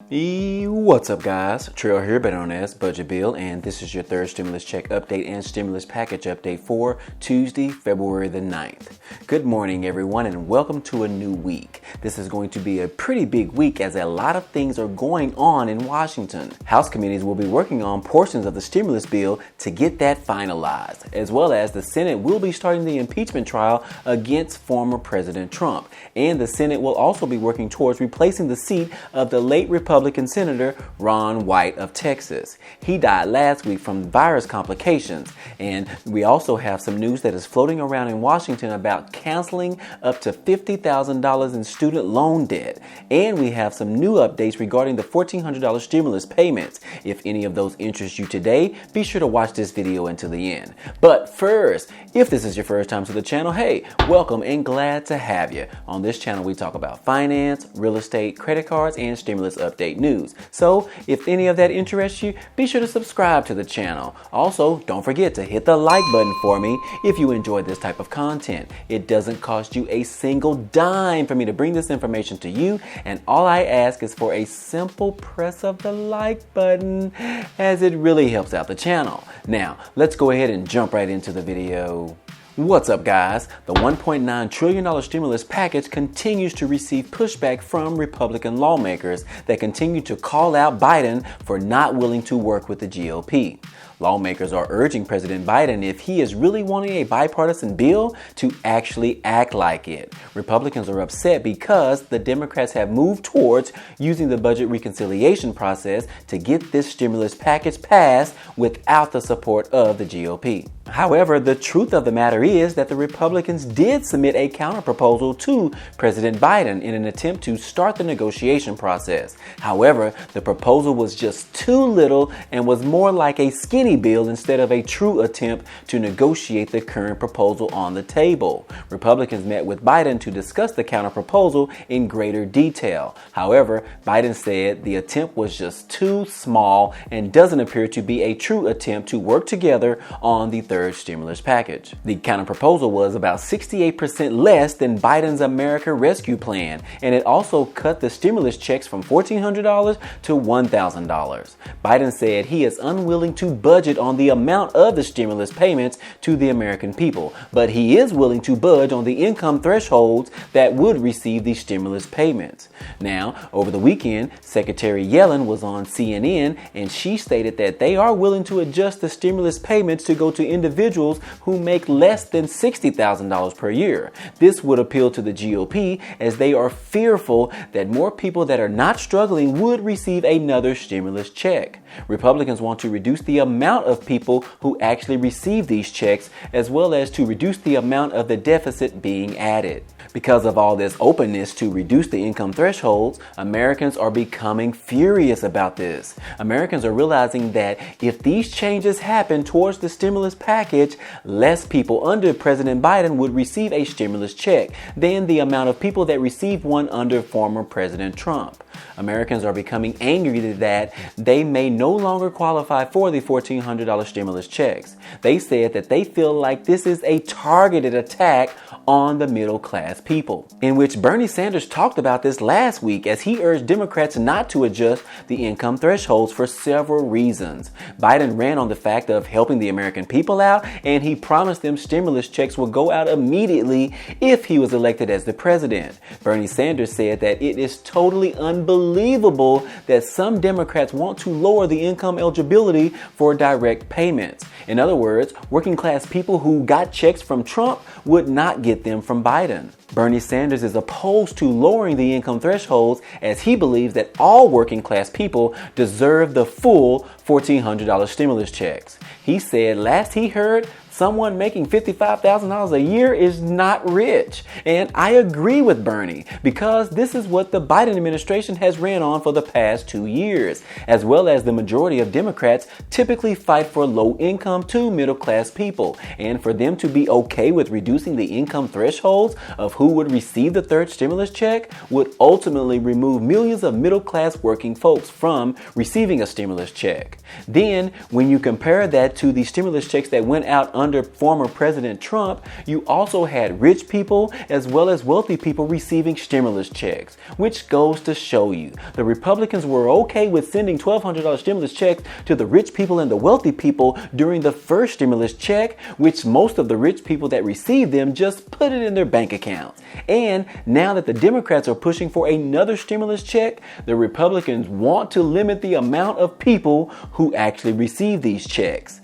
What's up, guys? Trail here, better known as Budget Bill, and this is your third stimulus check update and stimulus package update for Tuesday, February the 9th. Good morning, everyone, and welcome to a new week. This is going to be a pretty big week as a lot of things are going on in Washington. House committees will be working on portions of the stimulus bill to get that finalized, as well as the Senate will be starting the impeachment trial against former President Trump, and the Senate will also be working towards replacing the seat of the late Republican Senator Wright of Texas. He died last week from virus complications, and we also have some news that is floating around in Washington about canceling up to $50,000 in student loan debt, and we have some new updates regarding the $1,400 stimulus payments. If any of those interest you today, be sure to watch this video until the end. But first, if this is your first time to the channel, hey, welcome and glad to have you. On this channel, we talk about finance, real estate, credit cards, and stimulus update news. So if any of that interests you, be sure to subscribe to the channel. Also, don't forget to hit the like button for me if you enjoy this type of content. It doesn't cost you a single dime for me to bring this information to you, and all I ask is for a simple press of the like button, as it really helps out the channel. Now, let's go ahead and jump right into the video. What's up, guys? The $1.9 trillion stimulus package continues to receive pushback from Republican lawmakers that continue to call out Biden for not willing to work with the GOP. Lawmakers are urging President Biden, if he is really wanting a bipartisan bill, to actually act like it. Republicans are upset because the Democrats have moved towards using the budget reconciliation process to get this stimulus package passed without the support of the GOP. However, the truth of the matter is that the Republicans did submit a counterproposal to President Biden in an attempt to start the negotiation process. However, the proposal was just too little and was more like a skinny bill instead of a true attempt to negotiate the current proposal on the table. Republicans met with Biden to discuss the counterproposal in greater detail. However, Biden said the attempt was just too small and doesn't appear to be a true attempt to work together on the third stimulus package. The counterproposal was about 68% less than Biden's America Rescue Plan, and it also cut the stimulus checks from $1,400 to $1,000. Biden said he is unwilling to budget on the amount of the stimulus payments to the American people, but he is willing to budge on the income thresholds that would receive the stimulus payments. Now, over the weekend, Secretary Yellen was on CNN, and she stated that they are willing to adjust the stimulus payments to go to individuals who make less than $60,000 per year. This would appeal to the GOP, as they are fearful that more people that are not struggling would receive another stimulus check. Republicans want to reduce the amount of people who actually receive these checks, as well as to reduce the amount of the deficit being added. Because of all this openness to reduce the income thresholds, Americans are becoming furious about this. Americans are realizing that if these changes happen towards the stimulus package, less people under President Biden would receive a stimulus check than the amount of people that received one under former President Trump. Americans are becoming angry that they may no longer qualify for the $1,400 stimulus checks. They said that they feel like this is a targeted attack on the middle class people, in which Bernie Sanders talked about this last week as he urged Democrats not to adjust the income thresholds for several reasons. Biden ran on the fact of helping the American people out, and he promised them stimulus checks would go out immediately if he was elected as the president. Bernie Sanders said that it is totally unbelievable that some Democrats want to lower the income eligibility for direct payments. In other words, working class people who got checks from Trump would not get them from Biden. Bernie Sanders is opposed to lowering the income thresholds, as he believes that all working class people deserve the full $1,400 stimulus checks. He said last he heard, someone making $55,000 a year is not rich. And I agree with Bernie, because this is what the Biden administration has ran on for the past 2 years, as well as the majority of Democrats typically fight for low income to middle class people. And for them to be okay with reducing the income thresholds of who would receive the third stimulus check would ultimately remove millions of middle class working folks from receiving a stimulus check. Then, when you compare that to the stimulus checks that went out under former President Trump, you also had rich people as well as wealthy people receiving stimulus checks, which goes to show you the Republicans were okay with sending $1,200 stimulus checks to the rich people and the wealthy people during the first stimulus check, which most of the rich people that received them just put it in their bank accounts. And now that the Democrats are pushing for another stimulus check, the Republicans want to limit the amount of people who actually receive these checks.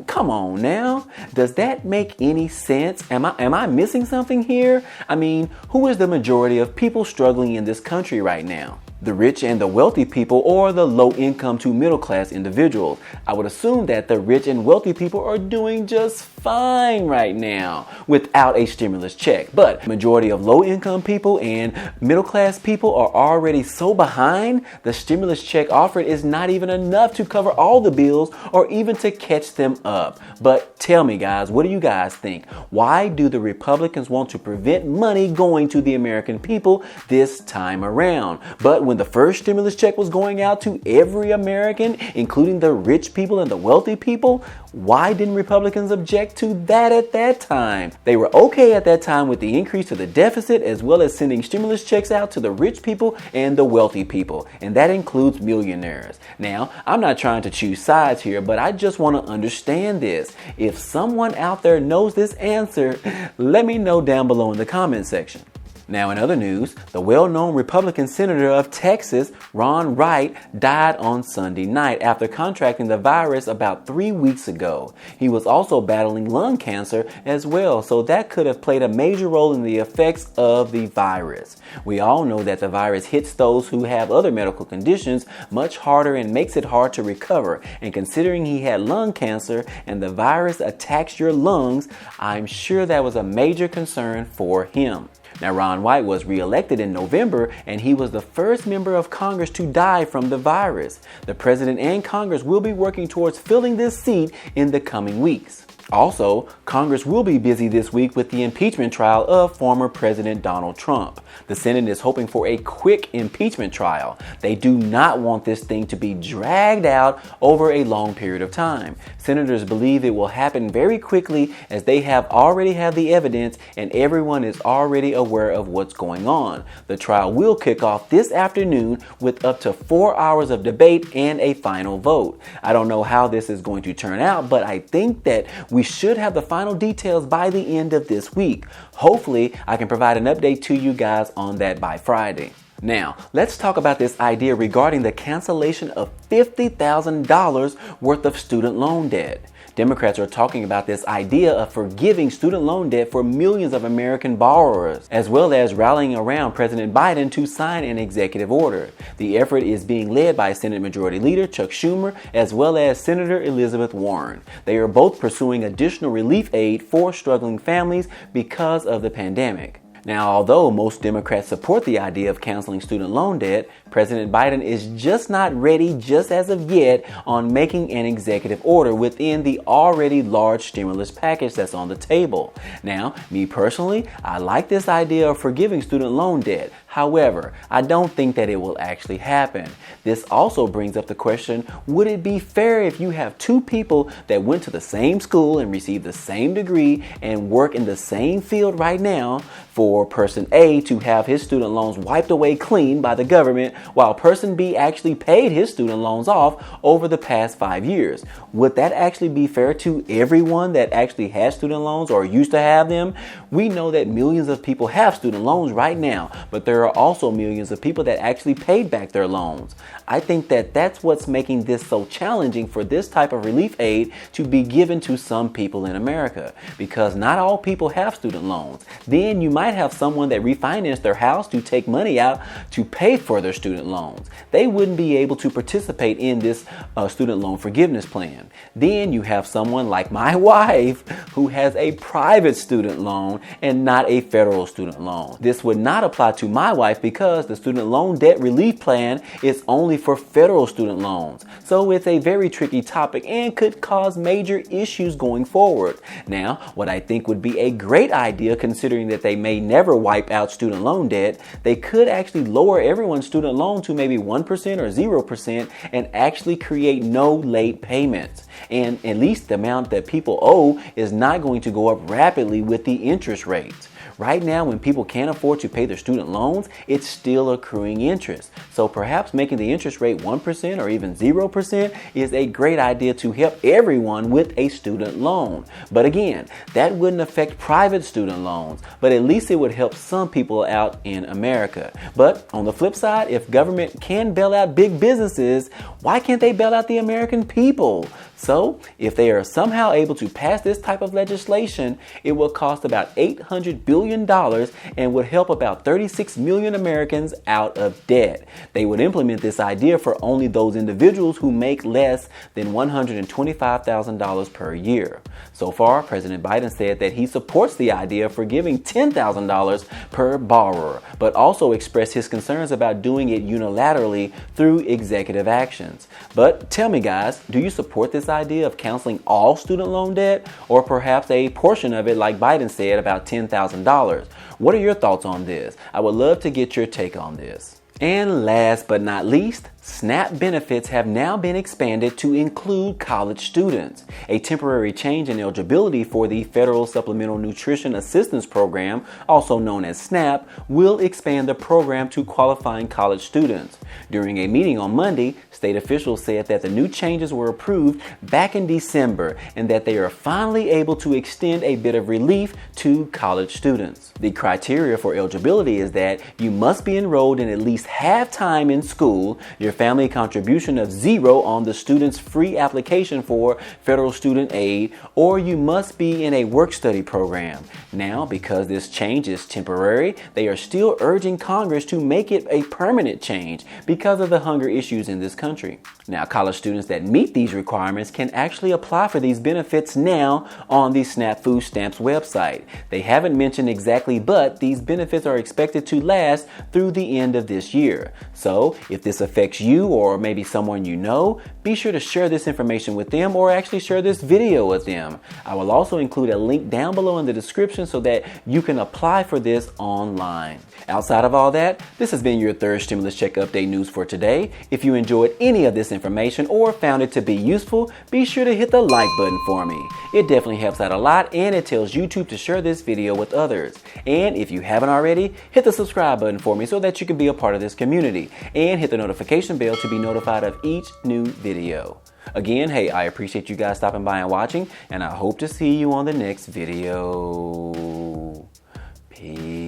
Come on now. Does that make any sense? Am I missing something here? I mean, who is the majority of people struggling in this country right now? The rich and the wealthy people, or the low income to middle class individuals? I would assume that the rich and wealthy people are doing just fine right now without a stimulus check. But the majority of low income people and middle class people are already so behind, the stimulus check offered is not even enough to cover all the bills or even to catch them up. But tell me, guys, what do you guys think? Why do the Republicans want to prevent money going to the American people this time around? But when the first stimulus check was going out to every American, including the rich people and the wealthy people, why didn't Republicans object to that at that time? They were okay at that time with the increase to the deficit, as well as sending stimulus checks out to the rich people and the wealthy people, and that includes millionaires. Now, I'm not trying to choose sides here, but I just want to understand this. If someone out there knows this answer, let me know down below in the comment section. Now, in other news, the well-known Republican senator of Texas, Ron Wright, died on Sunday night after contracting the virus about 3 weeks ago. He was also battling lung cancer as well, so that could have played a major role in the effects of the virus. We all know that the virus hits those who have other medical conditions much harder and makes it hard to recover. And considering he had lung cancer and the virus attacks your lungs, I'm sure that was a major concern for him. Now, Ron Wright was reelected in November, and he was the first member of Congress to die from the virus. The president and Congress will be working towards filling this seat in the coming weeks. Also, Congress will be busy this week with the impeachment trial of former President Donald Trump. The Senate is hoping for a quick impeachment trial. They do not want this thing to be dragged out over a long period of time. Senators believe it will happen very quickly, as they already have the evidence and everyone is already aware of what's going on. The trial will kick off this afternoon with up to 4 hours of debate and a final vote. I don't know how this is going to turn out, but I think that we should have the final details by the end of this week. Hopefully, I can provide an update to you guys on that by Friday. Now, let's talk about this idea regarding the cancellation of $50,000 worth of student loan debt. Democrats are talking about this idea of forgiving student loan debt for millions of American borrowers, as well as rallying around President Biden to sign an executive order. The effort is being led by Senate Majority Leader Chuck Schumer, as well as Senator Elizabeth Warren. They are both pursuing additional relief aid for struggling families because of the pandemic. Now, although most Democrats support the idea of canceling student loan debt, President Biden is just not ready, just as of yet, on making an executive order within the already large stimulus package that's on the table. Now, me personally, I like this idea of forgiving student loan debt. However, I don't think that it will actually happen. This also brings up the question, would it be fair if you have two people that went to the same school and received the same degree and work in the same field right now, for person A to have his student loans wiped away clean by the government, while person B actually paid his student loans off over the past 5 years? Would that actually be fair to everyone that actually has student loans or used to have them? We know that millions of people have student loans right now, but there are also millions of people that actually paid back their loans. I think that that's what's making this so challenging for this type of relief aid to be given to some people in America, because not all people have student loans. Then you might have someone that refinanced their house to take money out to pay for their student loans. They wouldn't be able to participate in this student loan forgiveness plan. Then you have someone like my wife who has a private student loan and not a federal student loan. This would not apply to my wife because the student loan debt relief plan is only for federal student loans. So it's a very tricky topic and could cause major issues going forward. Now, what I think would be a great idea, considering that they may never wipe out student loan debt, they could actually lower everyone's student loan to maybe 1% or 0% and actually create no late payments. And at least the amount that people owe is not going to go up rapidly with the interest rates. Right now, when people can't afford to pay their student loans, it's still accruing interest. So perhaps making the interest rate 1% or even 0% is a great idea to help everyone with a student loan. But again, that wouldn't affect private student loans, but at least it would help some people out in America. But on the flip side, if government can bail out big businesses, why can't they bail out the American people? So if they are somehow able to pass this type of legislation, it will cost about $800 billion and would help about 36 million Americans out of debt. They would implement this idea for only those individuals who make less than $125,000 per year. So far, President Biden said that he supports the idea for giving $10,000 per borrower, but also expressed his concerns about doing it unilaterally through executive actions. But tell me, guys, do you support this idea of canceling all student loan debt, or perhaps a portion of it like Biden said, about $10,000? What are your thoughts on this? I would love to get your take on this. And last but not least, SNAP benefits have now been expanded to include college students. A temporary change in eligibility for the Federal Supplemental Nutrition Assistance Program, also known as SNAP, will expand the program to qualifying college students. During a meeting on Monday, state officials said that the new changes were approved back in December and that they are finally able to extend a bit of relief to college students. The criteria for eligibility is that you must be enrolled in at least half time in school, your family contribution of 0 on the student's free application for federal student aid, or you must be in a work-study program. Now, because this change is temporary, they are still urging Congress to make it a permanent change because of the hunger issues in this country. Now, college students that meet these requirements can actually apply for these benefits now on the SNAP Food Stamps website. They haven't mentioned exactly, but these benefits are expected to last through the end of this year. So, if this affects you or maybe someone you know, be sure to share this information with them or actually share this video with them. I will also include a link down below in the description so that you can apply for this online. Outside of all that, this has been your third stimulus check update news for today. If you enjoyed any of this information or found it to be useful, be sure to hit the like button for me. It definitely helps out a lot and it tells YouTube to share this video with others. And if you haven't already, hit the subscribe button for me so that you can be a part of this community, and hit the notification bell to be notified of each new video. Again, hey, I appreciate you guys stopping by and watching, and I hope to see you on the next video. Peace.